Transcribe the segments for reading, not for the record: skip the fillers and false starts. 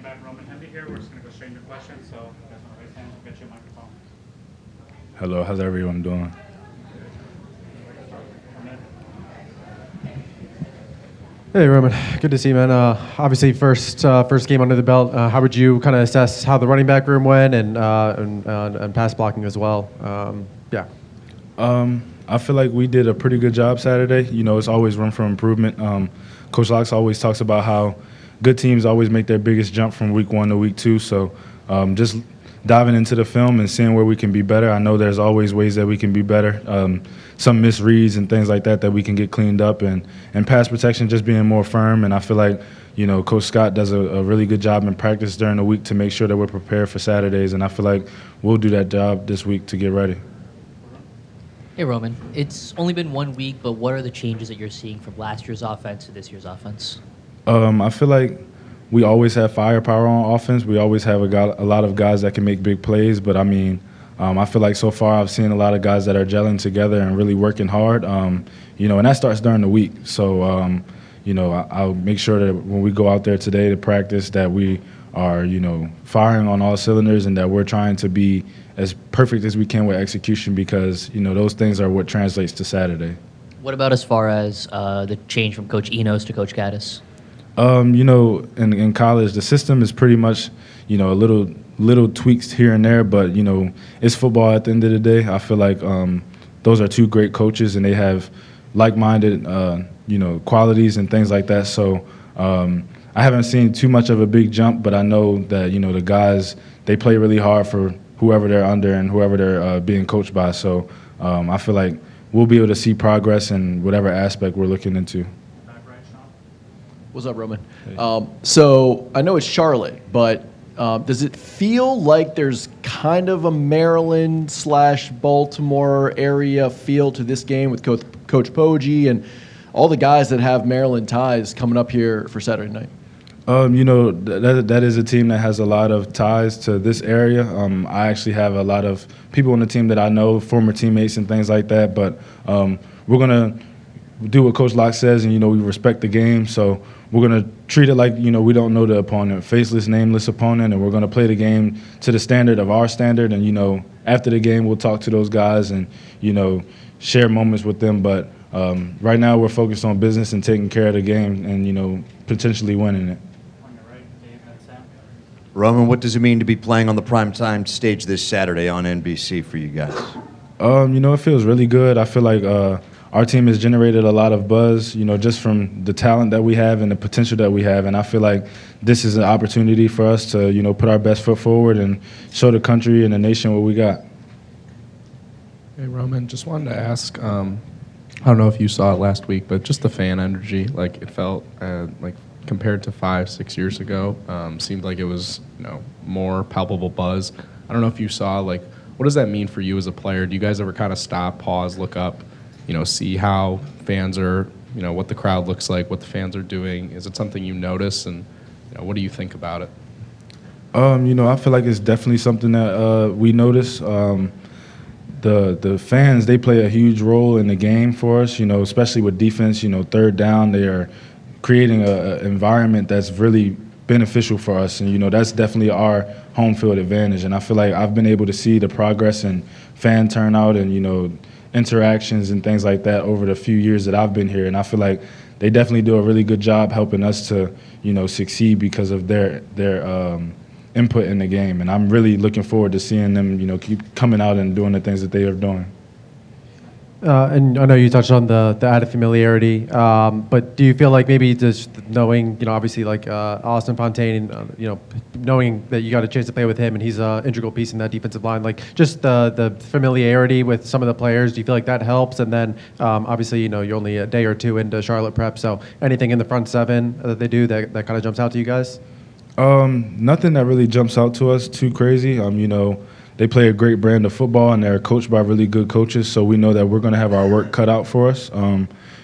back Roman Hemby here. We're just going to go straight into questions. So if you guys want to raise hands, we'll get you a microphone. Hello, how's everyone doing? Hey Roman, good to see you, man. Obviously, first game under the belt. How would you kind of assess how the running back room went and pass blocking as well? Yeah. I feel like we did a pretty good job Saturday. You know, it's always room for improvement. Coach Locks always talks about how good teams always make their biggest jump from week 1 to week 2. So just diving into the film and seeing where we can be better. I know there's always ways that we can be better. Some misreads and things like that we can get cleaned up, and pass protection just being more firm. And I feel like, you know, Coach Scott does a really good job in practice during the week to make sure that we're prepared for Saturdays. And I feel like we'll do that job this week to get ready. Hey, Roman. It's only been 1 week, but what are the changes that you're seeing from last year's offense to this year's offense? I feel like we always have firepower on offense. We always have a lot of guys that can make big plays. But, I mean, I feel like so far I've seen a lot of guys that are gelling together and really working hard, you know, and that starts during the week. So, you know, I'll make sure that when we go out there today to practice that we are, you know, firing on all cylinders and that we're trying to be as perfect as we can with execution, because, you know, those things are what translates to Saturday. What about as far as the change from Coach Enos to Coach Gaddis? You know, in college, the system is pretty much, you know, little tweaks here and there, but, you know, it's football at the end of the day. I feel like those are two great coaches, and they have like-minded, you know, qualities and things like that. So I haven't seen too much of a big jump, but I know that, you know, the guys, they play really hard for whoever they're under and whoever they're being coached by. So I feel like we'll be able to see progress in whatever aspect we're looking into. What's up, Roman? So I know it's Charlotte, but does it feel like there's kind of a Maryland/Baltimore area feel to this game with Coach Poggi and all the guys that have Maryland ties coming up here for Saturday night? You know, that is a team that has a lot of ties to this area. I actually have a lot of people on the team that I know, former teammates and things like that. But we're going to do what Coach Locke says, and, you know, we respect the game. So we're going to treat it like, you know, we don't know the opponent, faceless, nameless opponent, and we're going to play the game to the standard of our standard. And, you know, after the game, we'll talk to those guys and, you know, share moments with them. But right now we're focused on business and taking care of the game and, you know, potentially winning it. Roman, what does it mean to be playing on the primetime stage this Saturday on NBC for you guys? You know, it feels really good. I feel like our team has generated a lot of buzz, you know, just from the talent that we have and the potential that we have. And I feel like this is an opportunity for us to, you know, put our best foot forward and show the country and the nation what we got. Hey, Roman, just wanted to ask, I don't know if you saw it last week, but just the fan energy, like it felt like compared to 5-6 years ago, seemed like it was, you know, more palpable buzz. I don't know if you saw, like, what does that mean for you as a player? Do you guys ever kind of stop, pause, look up, you know, see how fans are, you know, what the crowd looks like, what the fans are doing? Is it something you notice, and, you know, what do you think about it? You know, I feel like it's definitely something that we notice. The fans, they play a huge role in the game for us, you know, especially with defense. You know, third down, they are creating an environment that's really beneficial for us. And, you know, that's definitely our home field advantage. And I feel like I've been able to see the progress in fan turnout and, you know, interactions and things like that over the few years that I've been here. And I feel like they definitely do a really good job helping us to, you know, succeed because of their input in the game. And I'm really looking forward to seeing them, you know, keep coming out and doing the things that they are doing. And I know you touched on the added familiarity, but do you feel like maybe just knowing, you know, obviously like Austin Fontaine, you know, knowing that you got a chance to play with him and he's an integral piece in that defensive line, like just the familiarity with some of the players, do you feel like that helps? And then obviously, you know, you're only a day or two into Charlotte prep, so anything in the front seven that they do that kind of jumps out to you guys? Nothing that really jumps out to us too crazy. You know, they play a great brand of football, and they're coached by really good coaches, so we know that we're going to have our work cut out for us.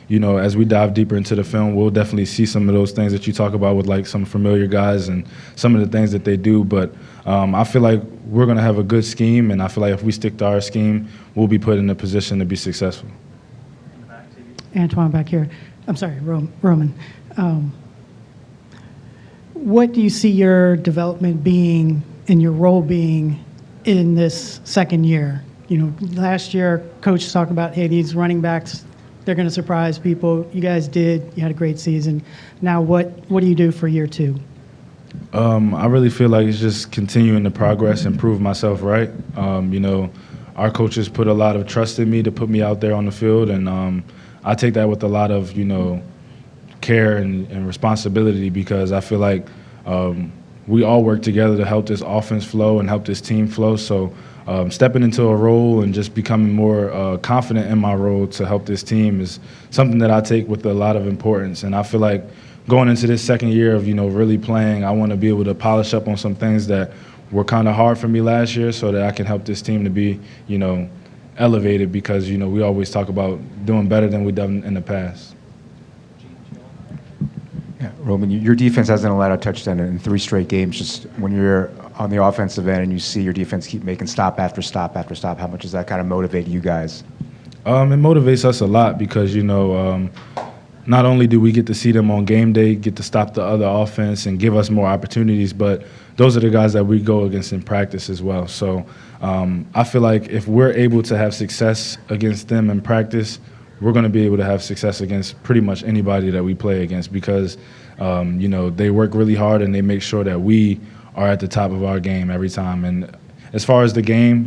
You know, as we dive deeper into the film, we'll definitely see some of those things that you talk about with, like, some familiar guys and some of the things that they do. But I feel like we're going to have a good scheme, and I feel like if we stick to our scheme, we'll be put in a position to be successful. Antoine back here. I'm sorry, Roman. what do you see your development being and your role being in this second year? Last year, coach talked about, hey, these running backs, they're going to surprise people. You guys did. You had a great season. Now, what do you do for year 2? I really feel like it's just continuing to progress and prove myself right. Our coaches put a lot of trust in me to put me out there on the field, and I take that with a lot of, care and responsibility, because I feel like we all work together to help this offense flow and help this team flow. So stepping into a role and just becoming more confident in my role to help this team is something that I take with a lot of importance. And I feel like going into this second year of, really playing, I want to be able to polish up on some things that were kind of hard for me last year so that I can help this team to be, elevated, because, we always talk about doing better than we've done in the past. Yeah, Roman, your defense hasn't allowed a touchdown in 3 straight games. Just when you're on the offensive end and you see your defense keep making stop after stop after stop, how much does that kind of motivate you guys? It motivates us a lot because, not only do we get to see them on game day, get to stop the other offense and give us more opportunities, but those are the guys that we go against in practice as well. So I feel like if we're able to have success against them in practice, we're going to be able to have success against pretty much anybody that we play against, because, they work really hard and they make sure that we are at the top of our game every time. And as far as the game,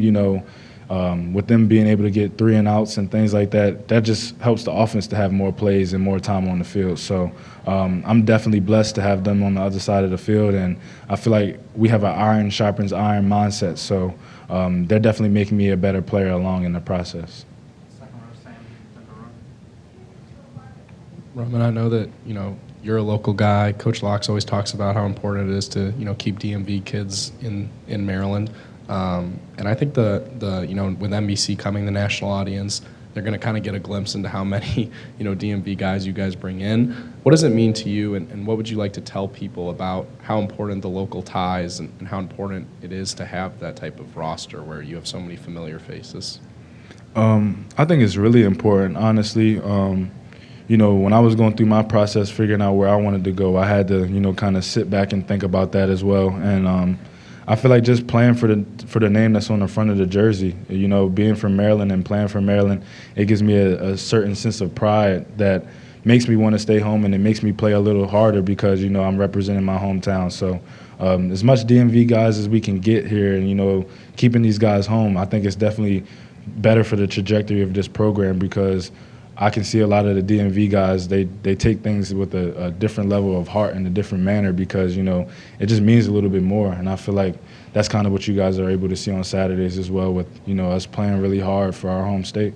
with them being able to get 3 and outs and things like that, that just helps the offense to have more plays and more time on the field. So I'm definitely blessed to have them on the other side of the field, and I feel like we have an iron sharpens iron mindset. So they're definitely making me a better player along in the process. Second row, Sam, then the row. Roman, I know that, you're a local guy. Coach Locks always talks about how important it is to, keep DMV kids in Maryland. And I think the with NBC coming, the national audience, they're going to kind of get a glimpse into how many, DMV guys you guys bring in. What does it mean to you, and what would you like to tell people about how important the local ties and how important it is to have that type of roster where you have so many familiar faces? I think it's really important, honestly. When I was going through my process figuring out where I wanted to go, I had to, kind of sit back and think about that as well. And I feel like just playing for the name that's on the front of the jersey, being from Maryland and playing for Maryland, it gives me a certain sense of pride that makes me want to stay home, and it makes me play a little harder because, I'm representing my hometown. So as much DMV guys as we can get here and, keeping these guys home, I think it's definitely better for the trajectory of this program, because I can see a lot of the DMV guys, they take things with a different level of heart and a different manner, because, it just means a little bit more. And I feel like that's kind of what you guys are able to see on Saturdays as well, with, us playing really hard for our home state.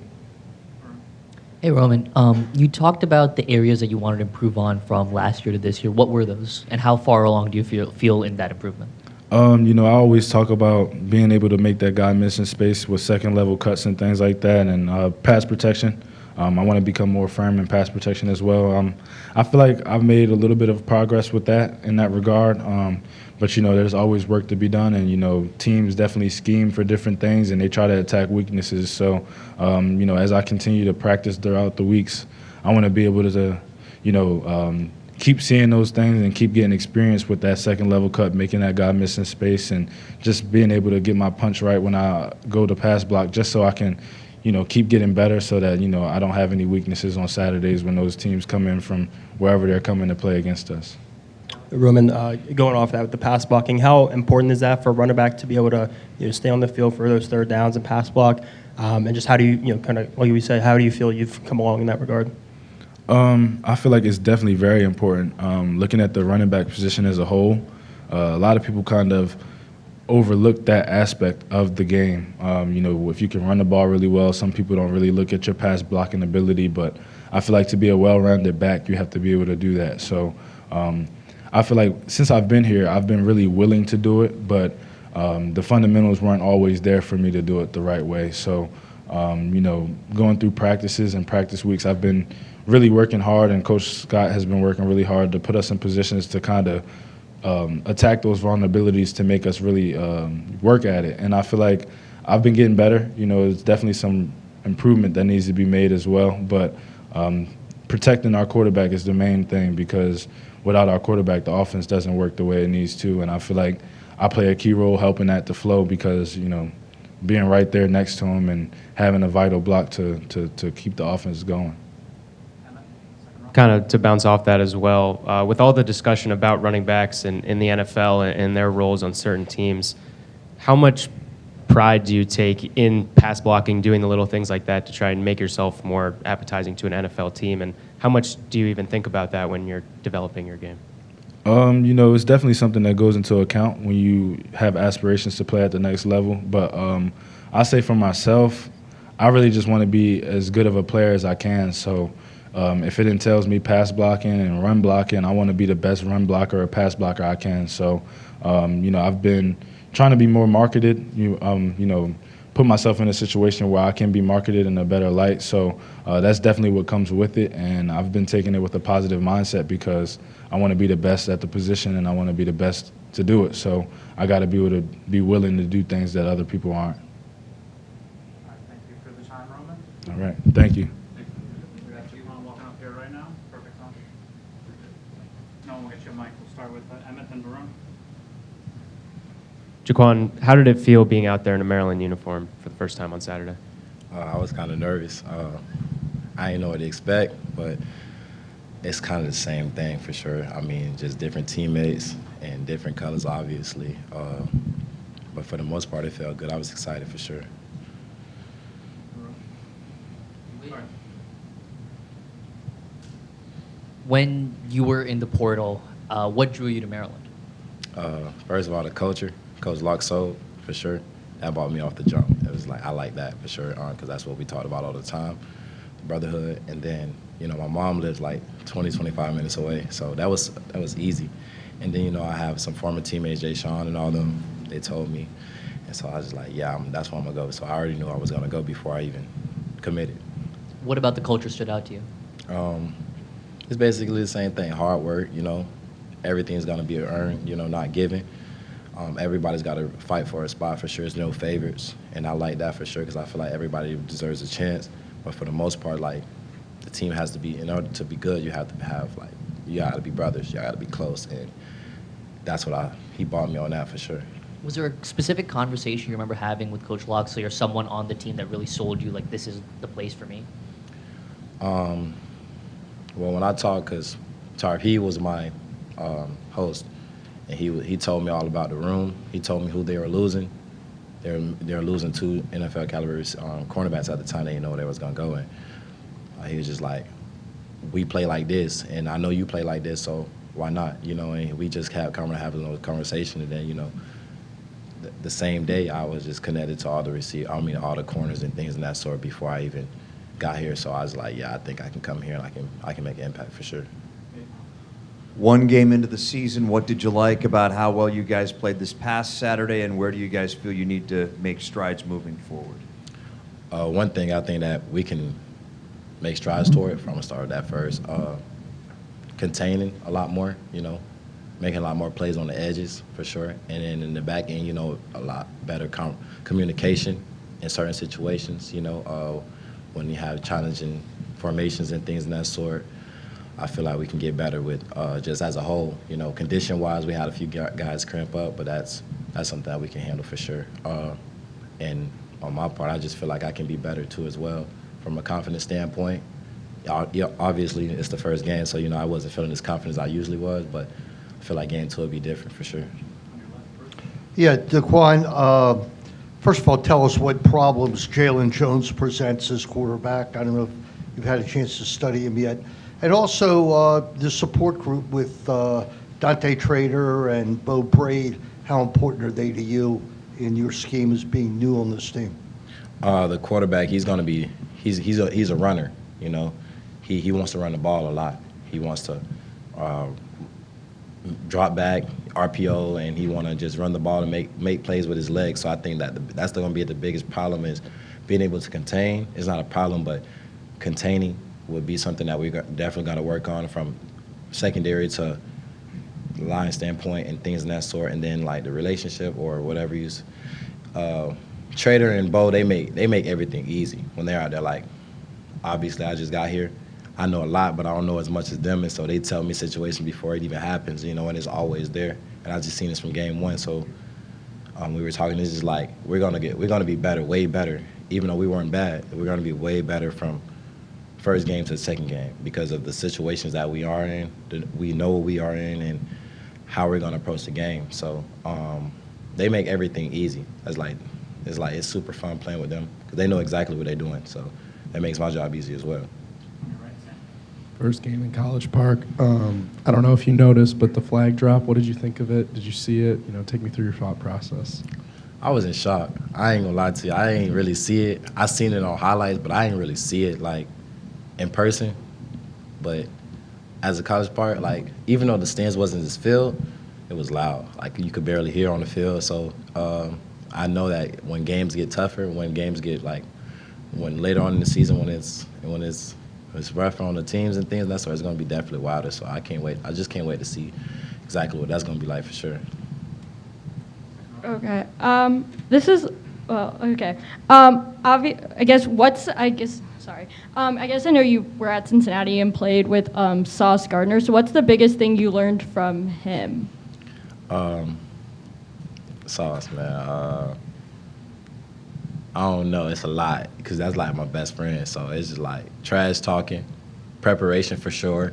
Hey, Roman, you talked about the areas that you wanted to improve on from last year to this year. What were those, and how far along do you feel in that improvement? I always talk about being able to make that guy miss in space with second-level cuts and things like that, and pass protection. I want to become more firm in pass protection as well. I feel like I've made a little bit of progress with that in that regard. But, there's always work to be done, and, teams definitely scheme for different things, and they try to attack weaknesses. So, as I continue to practice throughout the weeks, I want to be able to, keep seeing those things and keep getting experience with that second-level cut, making that guy miss in space, and just being able to get my punch right when I go to pass block, just so I can – keep getting better, so that, I don't have any weaknesses on Saturdays when those teams come in from wherever they're coming to play against us. Roman, going off that with the pass blocking, how important is that for a running back to be able to stay on the field for those third downs and pass block? And just how do you, kind of like we said, how do you feel you've come along in that regard? I feel like it's definitely very important. Looking at the running back position as a whole, a lot of people kind of overlook that aspect of the game. If you can run the ball really well, some people don't really look at your pass blocking ability, but I feel like to be a well-rounded back, you have to be able to do that. So I feel like since I've been here, I've been really willing to do it, but the fundamentals weren't always there for me to do it the right way. So, going through practices and practice weeks, I've been really working hard, and Coach Scott has been working really hard to put us in positions to kind of attack those vulnerabilities to make us really work at it. And I feel like I've been getting better. There's definitely some improvement that needs to be made as well. But protecting our quarterback is the main thing, because without our quarterback, the offense doesn't work the way it needs to. And I feel like I play a key role helping that to flow because, being right there next to him and having a vital block to keep the offense going. Kind of to bounce off that as well, with all the discussion about running backs in the NFL and their roles on certain teams, how much pride do you take in pass blocking, doing the little things like that to try and make yourself more appetizing to an NFL team? And how much do you even think about that when you're developing your game? It's definitely something that goes into account when you have aspirations to play at the next level. But I say for myself, I really just want to be as good of a player as I can. So if it entails me pass blocking and run blocking, I want to be the best run blocker or pass blocker I can. So, I've been trying to be more marketed, put myself in a situation where I can be marketed in a better light. So that's definitely what comes with it. And I've been taking it with a positive mindset because I want to be the best at the position and I want to be the best to do it. So I got to be able to be willing to do things that other people aren't. All right, thank you for the time, Roman. All right. Thank you. We got Jaquan walking up here right now. Perfect time. No, we'll get you a mic. We'll start with Emmett and Varun. Jaquan, how did it feel being out there in a Maryland uniform for the first time on Saturday? I was kind of nervous. I didn't know what to expect, but it's kind of the same thing for sure. I mean, just different teammates and different colors, obviously. But for the most part, it felt good. I was excited for sure. When you were in the portal, what drew you to Maryland? First of all, the culture, Coach Loxo, for sure. That brought me off the jump. It was like, I like that for sure, because that's what we talked about all the time, brotherhood. And then, my mom lives like 20, 25 minutes away, so that was easy. And then, I have some former teammates, Jay Sean and all them, they told me. And so I was just like, yeah, that's where I'm going to go. So I already knew I was going to go before I even committed. What about the culture stood out to you? It's basically the same thing, hard work, Everything's going to be earned, not given. Everybody's got to fight for a spot for sure. There's no favorites, and I like that for sure because I feel like everybody deserves a chance. But for the most part, like, the team has to be, in order to be good, you have to have, like, you got to be brothers, you got to be close, and that's what he brought me on that for sure. Was there a specific conversation you remember having with Coach Loxley or someone on the team that really sold you, like, this is the place for me? Well, when I talked, because he was my host, and he told me all about the room. He told me who they were losing. They were losing 2 NFL caliber cornerbacks at the time. They didn't know where they was gonna go. And he was just like, "We play like this, and I know you play like this, so why not?" And we just kept having those conversations. And then the same day I was just connected to all the all the corners and things of that sort before I even got here. So I was like, yeah, I think I can come here and I can make an impact for sure. One game into the season, what did you like about how well you guys played this past Saturday, and where do you guys feel you need to make strides moving forward? One thing I think that we can make strides toward, I'm going to start with that first, containing a lot more, making a lot more plays on the edges for sure. And then in the back end, a lot better communication in certain situations, when you have challenging formations and things of that sort. I feel like we can get better with just as a whole. Condition-wise, we had a few guys cramp up, but that's something that we can handle for sure. And on my part, I just feel like I can be better too as well. From a confidence standpoint, obviously it's the first game, so I wasn't feeling as confident as I usually was, but I feel like game 2 will be different for sure. Yeah, Jaquan, first of all, tell us what problems Jalen Jones presents as quarterback. I don't know if you've had a chance to study him yet. And also the support group with Dante Trader and Bo Braid, how important are they to you in your scheme as being new on this team? The quarterback, he's going to be he's a runner. He wants to run the ball a lot. He wants to drop back, RPO, and he want to just run the ball and make plays with his legs. So I think that's going to be the biggest problem is being able to contain. It's not a problem, but containing would be something that we definitely got to work on from secondary to line standpoint and things in that sort. And then like the relationship or whatever you Trader and Bo, they make everything easy when they're out there. Like, obviously I just got here. I know a lot, but I don't know as much as them, and so they tell me situations before it even happens, you know, and it's always there. And I just seen this from game one, so we were talking. It's just like we're gonna be better, way better, even though we weren't bad. We're gonna be way better from first game to the second game because of the situations that we are in. We know what we are in and how we're gonna approach the game. So they make everything easy. It's super fun playing with them because they know exactly what they're doing. So that makes my job easy as well. On your right, Sam. First game in College Park. I don't know if you noticed, but the flag drop, what did you think of it? Did you see it? You know, take me through your thought process. I was in shock. I ain't gonna lie to you. I ain't really see it. I seen it on highlights, but I ain't really see it like in person. But as a College Park, like even though the stands wasn't as filled, it was loud. Like you could barely hear on the field. So I know that when games get tougher, when games get when later on in the season, when it's rougher on the teams and things, that's where it's gonna be definitely wilder. So I can't wait. I just can't wait to see exactly what that's gonna be like for sure. Okay. This is well. Okay. Sorry. I guess I know you were at Cincinnati and played with Sauce Gardner. So what's the biggest thing you learned from him? Sauce, man. I don't know. It's a lot because that's like my best friend. So it's just like trash talking, preparation for sure.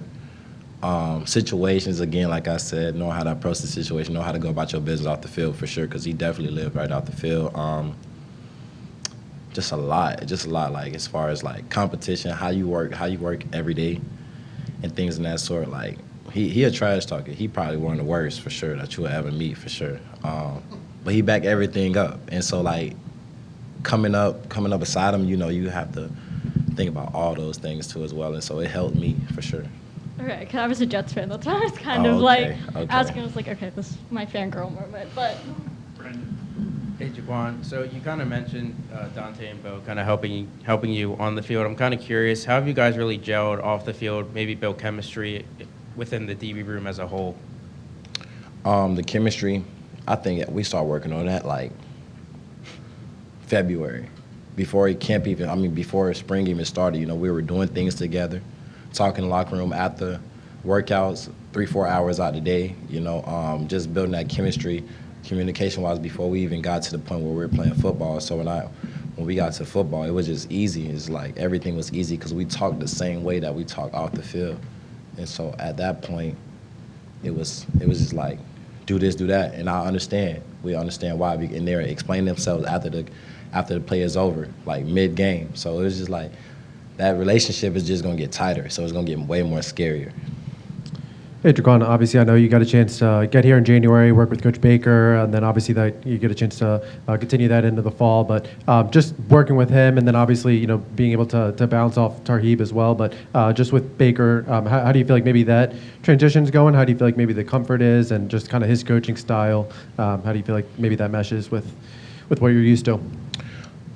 Situations, again, like I said, knowing how to approach the situation, know how to go about your business off the field for sure because he definitely lived right off the field. Just a lot, like as far as like competition, how you work every day and things in that sort. Like he a trash talker. He probably one of the worst for sure that you will ever meet for sure. But he back everything up. And so like coming up beside him, you know, you have to think about all those things too as well. And so it helped me for sure. Okay, because I was a Jets fan. That's why I was kind Oh, of okay, like okay. asking. I was like, okay, this is my fangirl moment. But Brandon. Hey, Jaquan. So you kind of mentioned Dante and Bo kind of helping you on the field. I'm kind of curious, how have you guys really gelled off the field, maybe built chemistry within the DB room as a whole? The chemistry, I think we start working on that like February, before spring even started. You know, we were doing things together, talking in the locker room after workouts, 3-4 hours out the day. You know, just building that chemistry, communication-wise, before we even got to the point where we were playing football. So when we got to football, it was just easy. It's like everything was easy because we talked the same way that we talked off the field. And so at that point, it was just like, do this, do that, and I understand. We understand why, and they're explaining themselves after the play is over, like mid-game. So it was just like that relationship is just gonna get tighter. So it's gonna get way more scarier. Hey, Jaquan, obviously I know you got a chance to get here in January, work with Coach Baker, and then obviously that you get a chance to continue that into the fall. But just working with him, and then obviously, you know, being able to bounce off Tarheeb as well. But just with Baker, how do you feel like maybe that transition's going? How do you feel like maybe the comfort is, and just kind of his coaching style? How do you feel like maybe that meshes with what you're used to?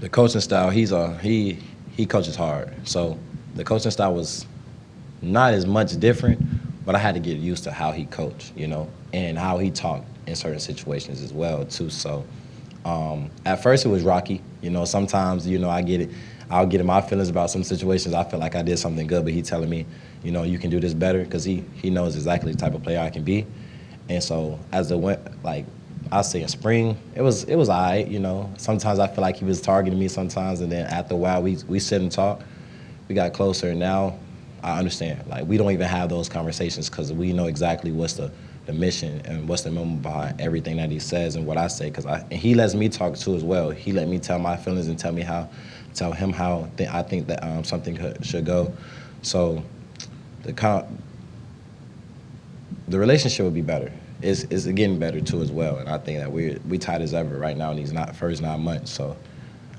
The coaching style, he coaches hard. So the coaching style was not as much different, but I had to get used to how he coached, you know, and how he talked in certain situations as well, too. So at first it was rocky. You know, sometimes, you know, I'll get in my feelings about some situations. I feel like I did something good, but he telling me, you know, you can do this better because he knows exactly the type of player I can be. And so as it went, like, I'll say in spring, it was all right, you know. Sometimes I feel like he was targeting me sometimes, and then after a while we sit and talk. We got closer, and now I understand. Like, we don't even have those conversations because we know exactly what's the mission and what's the moment behind everything that he says and what I say. And he lets me talk too as well. He let me tell my feelings and tell him how I think that something should go. So the relationship would be better. It's getting better too as well. And I think that we tight as ever right now in these first 9 months. So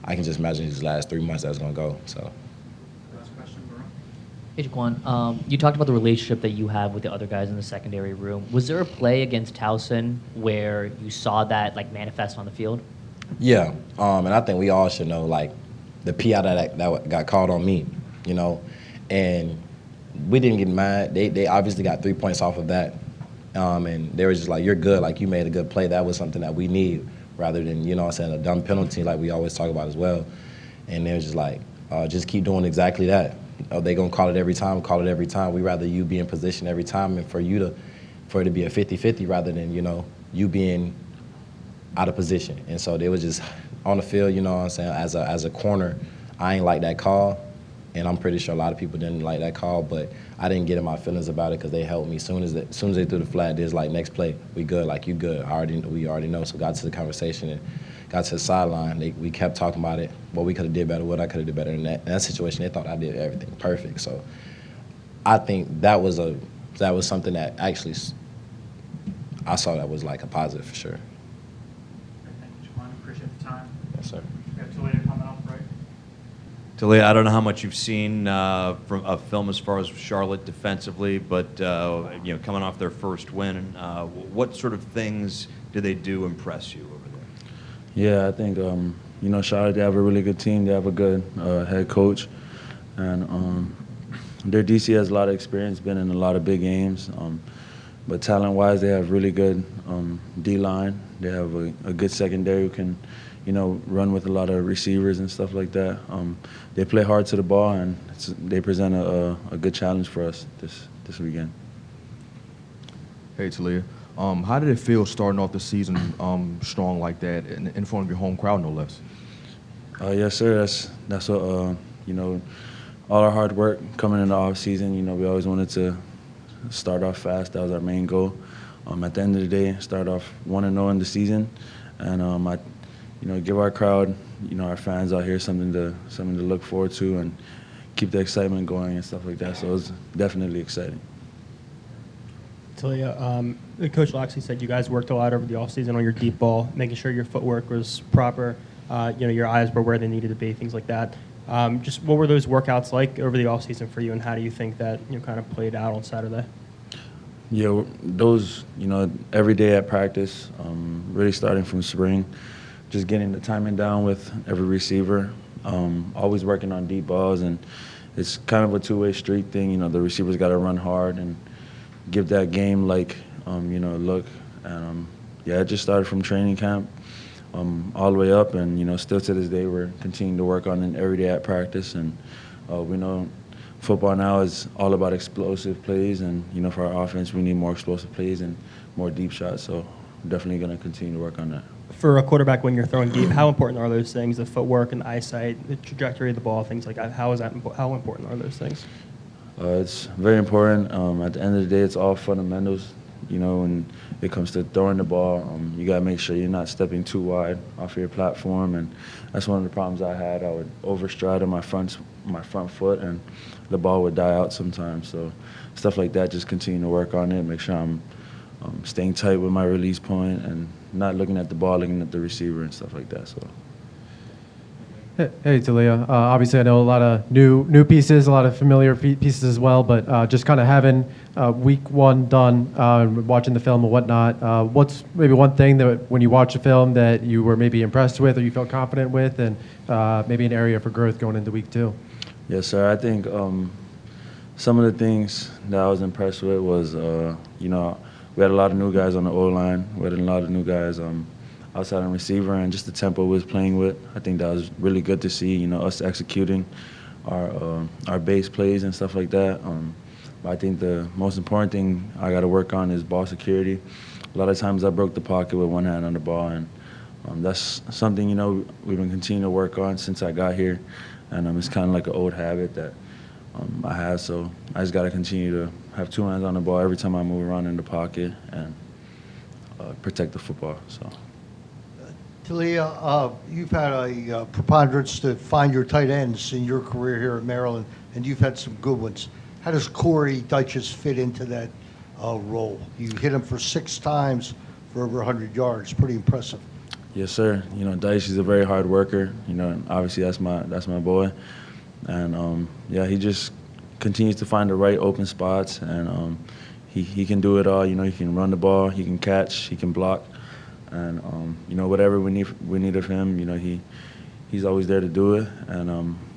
I can just imagine these last 3 months that's gonna go. So. Last question, Varun. Hey, Jaquan, you talked about the relationship that you have with the other guys in the secondary room. Was there a play against Towson where you saw that like manifest on the field? Yeah, and I think we all should know, like, the PI that got called on me, you know, and we didn't get mad. They obviously got 3 points off of that, and they were just like, you're good, like, you made a good play. That was something that we need, rather than, you know what I'm saying, a dumb penalty like we always talk about as well. And they were just like, just keep doing exactly that. they gonna call it every time, call it every time. We rather you be in position every time and for it to be a 50-50 rather than, you being out of position. And so they was just on the field, you know what I'm saying, as a corner, I ain't like that call. And I'm pretty sure a lot of people didn't like that call, but I didn't get in my feelings about it because they helped me. Soon as they threw the flag, there's like, next play, we good, like you good. We already know. So got to the conversation and got to the sideline. We kept talking about it, what we could have did better, what I could have did better. In that situation, they thought I did everything perfect. So I think that was something that actually I saw that was like a positive for sure. Thank you, Juwan. Appreciate the time. Yes, sir. We got Talia coming up, right? Talia, I don't know how much you've seen from film as far as Charlotte defensively, but coming off their first win, what sort of things did they do impress you over there? Yeah, I think Charlotte, they have a really good team. They have a good head coach, and their DC has a lot of experience, been in a lot of big games. But talent-wise, they have really good D-line. They have a good secondary who can, run with a lot of receivers and stuff like that. They play hard to the ball, and they present a good challenge for us this weekend. Hey, Talia. How did it feel starting off the season strong like that in front of your home crowd, no less? Yes, sir. That's what, all our hard work coming in the off season, we always wanted to start off fast. That was our main goal. At the end of the day, start off 1-0 in the season, and give our crowd, our fans out here something to look forward to and keep the excitement going and stuff like that. So it was definitely exciting. Talia, Coach Loxley said you guys worked a lot over the offseason on your deep ball, making sure your footwork was proper, your eyes were where they needed to be, things like that. Just what were those workouts like over the offseason for you, and how do you think that kind of played out on Saturday? Yeah, those, every day at practice, really starting from spring, just getting the timing down with every receiver, always working on deep balls, and it's kind of a two-way street thing. The receivers got to run hard and give that game-like, look. And, it just started from training camp all the way up, and, still to this day we're continuing to work on it every day at practice. And we know football now is all about explosive plays, and, for our offense we need more explosive plays and more deep shots. So we're definitely going to continue to work on that. For a quarterback, when you're throwing deep, how important are those things, the footwork and the eyesight, the trajectory of the ball, things like that? How important are those things? It's very important. At the end of the day, it's all fundamentals. When it comes to throwing the ball, you got to make sure you're not stepping too wide off your platform, and that's one of the problems I had. I would overstride on my front foot, and the ball would die out sometimes. So stuff like that, just continue to work on it, make sure I'm staying tight with my release point and not looking at the ball, looking at the receiver and stuff like that. So. Hey, Talia. Obviously, I know a lot of new pieces, a lot of familiar pieces as well, but just kind of having week one done, watching the film and whatnot, what's maybe one thing that when you watch a film that you were maybe impressed with or you felt confident with, and maybe an area for growth going into week two? Yes, sir. I think some of the things that I was impressed with was, we had a lot of new guys on the O-line. We had a lot of new guys outside on receiver, and just the tempo we was playing with. I think that was really good to see, us executing our base plays and stuff like that. But I think the most important thing I got to work on is ball security. A lot of times I broke the pocket with one hand on the ball, and that's something, we've been continuing to work on since I got here. And it's kind of like an old habit that I have, so I just got to continue to have two hands on the ball every time I move around in the pocket and protect the football. So. Talia, you've had a preponderance to find your tight ends in your career here at Maryland, and you've had some good ones. How does Corey Dyches fit into that role? You hit him for 6 times for over 100 yards. Pretty impressive. Yes, sir. Dyche is a very hard worker. Obviously that's my boy, and he just continues to find the right open spots, and he can do it all. He can run the ball, he can catch, he can block. And whatever we need of him, he's always there to do it. And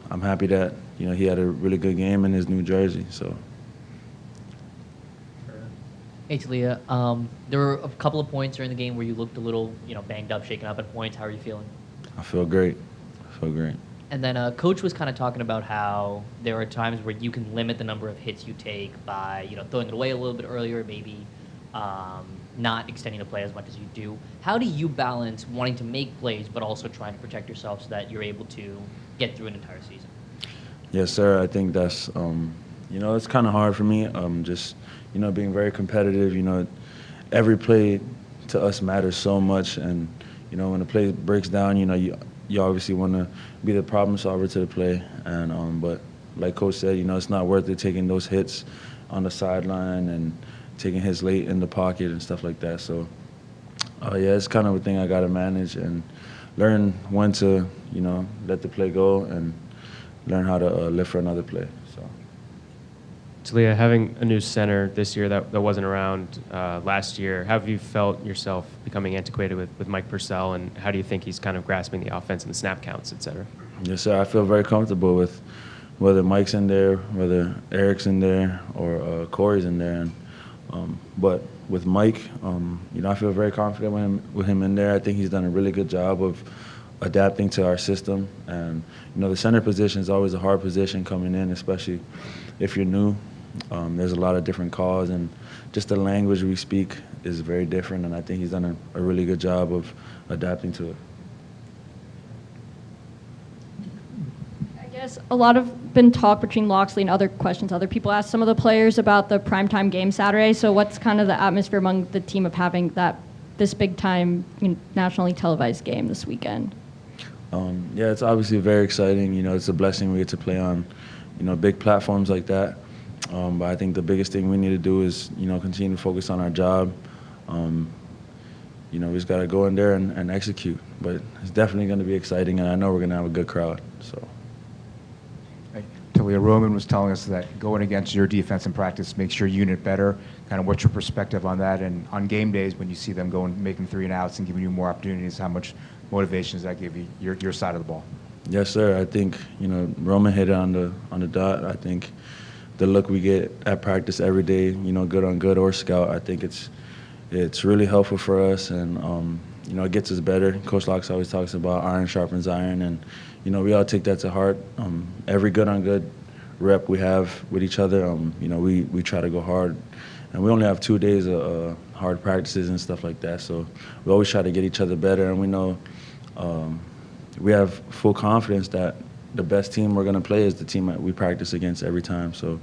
I'm happy that he had a really good game in his new jersey. So. Hey, Talia. There were a couple of points during the game where you looked a little, banged up, shaken up at points. How are you feeling? I feel great. And then Coach was kind of talking about how there are times where you can limit the number of hits you take by, throwing it away a little bit earlier, maybe not extending the play as much as you do. How do you balance wanting to make plays but also trying to protect yourself so that you're able to get through an entire season? Yes, sir. I think that's, it's kind of hard for me. Just, being very competitive. Every play to us matters so much, and when the play breaks down, you obviously want to be the problem solver to the play, and but like Coach said, it's not worth it taking those hits on the sideline and taking hits late in the pocket and stuff like that. So, yeah, it's kind of a thing I got to manage and learn when to, let the play go and learn how to live for another play. So. Talia, having a new center this year that wasn't around last year, how have you felt yourself becoming antiquated with Mike Purcell, and how do you think he's kind of grasping the offense and the snap counts, et cetera? Yes, sir. I feel very comfortable with whether Mike's in there, whether Eric's in there, or Corey's in there. But with Mike, I feel very confident with him in there. I think he's done a really good job of adapting to our system. And, the center position is always a hard position coming in, especially if you're new. There's a lot of different calls, and just the language we speak is very different, and I think he's done a really good job of adapting to it. I guess a lot of been talk between Loxley and other questions. Other people asked some of the players about the primetime game Saturday. So what's kind of the atmosphere among the team of having this big time nationally televised game this weekend? Yeah, it's obviously very exciting. It's a blessing we get to play on, big platforms like that. But I think the biggest thing we need to do is, continue to focus on our job. We just got to go in there and execute. But it's definitely going to be exciting, and I know we're going to have a good crowd. So. Talia, Roman was telling us that going against your defense in practice makes your unit better. Kind of what's your perspective on that? And on game days, when you see them going, making 3 and outs and giving you more opportunities, how much motivation does that give you, your side of the ball? Yes, sir. I think, Roman hit it on the dot. I think the look we get at practice every day, good on good or scout, I think it's really helpful for us, and it gets us better. Coach Locks always talks about iron sharpens iron, and we all take that to heart. Every good on good rep we have with each other, we try to go hard, and we only have 2 days of hard practices and stuff like that. So we always try to get each other better, and we know we have full confidence that the best team we're going to play is the team that we practice against every time. So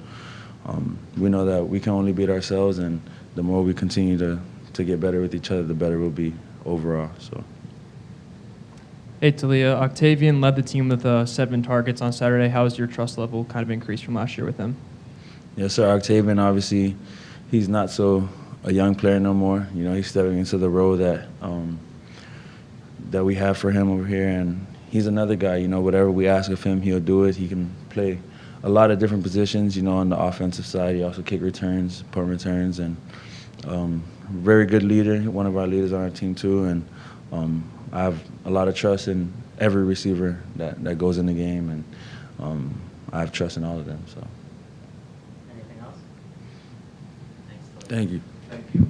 we know that we can only beat ourselves, and the more we continue to get better with each other, the better we'll be overall. So. Hey, Talia. Octavian led the team with 7 targets on Saturday. How has your trust level kind of increased from last year with him? Yes, sir. Octavian, obviously, he's not so a young player no more. He's stepping into the role that we have for him over here, and he's another guy. Whatever we ask of him, he'll do it. He can play a lot of different positions. On the offensive side, he also kick returns, punt returns, and very good leader. One of our leaders on our team too, and I have a lot of trust in every receiver that goes in the game, and I have trust in all of them. So. Anything else? Thanks, Talia. Thank you. Thank you.